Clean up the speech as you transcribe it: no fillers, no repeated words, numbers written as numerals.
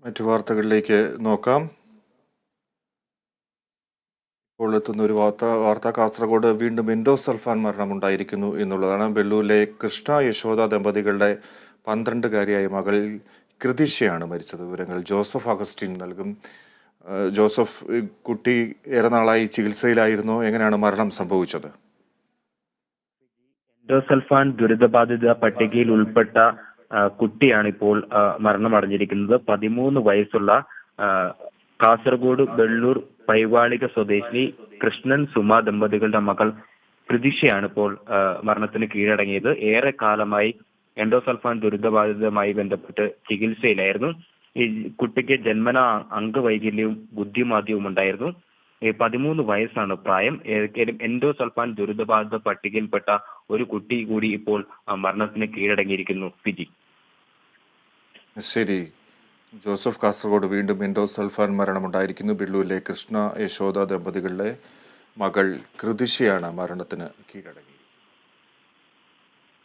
മറ്റു വാർത്തകളിലേക്ക് നോക്കാം. ഇപ്പോൾ എത്തുന്ന ഒരു വാർത്ത കാസർഗോഡ് വീണ്ടും എൻഡോസൾഫാൻ മരണമുണ്ടായിരിക്കുന്നു എന്നുള്ളതാണ്. ബെള്ളൂരിലെ കൃഷ്ണ യശോദ ദമ്പതികളുടെ 12-കാരിയായ മകൾ കൃതിഷയാണ് മരിച്ചത്. വിവരങ്ങൾ ജോസഫ് അഗസ്റ്റിൻ നൽകും. ജോസഫ്, കുട്ടി ഏറെ നാളായി ചികിത്സയിലായിരുന്നു. എങ്ങനെയാണ് മരണം സംഭവിച്ചത്? എൻഡോസൾഫാൻ ദുരിതബാധിത പട്ടികയിൽ ഉൾപ്പെട്ട കുട്ടിയാണ് ഇപ്പോൾ മരണമടഞ്ഞിരിക്കുന്നത്. 13 വയസ്സുള്ള കാസർഗോഡ് ബെള്ളൂർ പൈവാളിക സ്വദേശി കൃഷ്ണൻ സുമ ദമ്പതികളുടെ മകൾ കൃതിഷയാണ് ഇപ്പോൾ മരണത്തിന് കീഴടങ്ങിയത്. ഏറെ കാലമായി എൻഡോസൾഫാൻ ദുരിതബാധിതമായി ബന്ധപ്പെട്ട് ചികിത്സയിലായിരുന്നു. ഈ കുട്ടിക്ക് ജന്മന അംഗവൈകല്യവും ബുദ്ധിമാന്ദ്യവും ഉണ്ടായിരുന്നു. 13 വയസ്സാണ് പ്രായം. എൻഡോസൾഫാൻ ദുരിതബാധിത പട്ടികയിൽപ്പെട്ട ഒരു കുട്ടി കൂടി ഇപ്പോൾ മരണത്തിന് കീഴടങ്ങിയിരിക്കുന്നു. ഫിജി. ശരി ജോസഫ്, കാസർഗോഡ് വീണ്ടും എൻഡോസൾഫാൻ മരണമുണ്ടായിരിക്കുന്നു. ബെള്ളൂരിലെ കൃഷ്ണ യശോദ ദമ്പതികളുടെ മകൾ കൃതിഷയാണ് മരണത്തിന് കീഴടങ്ങി.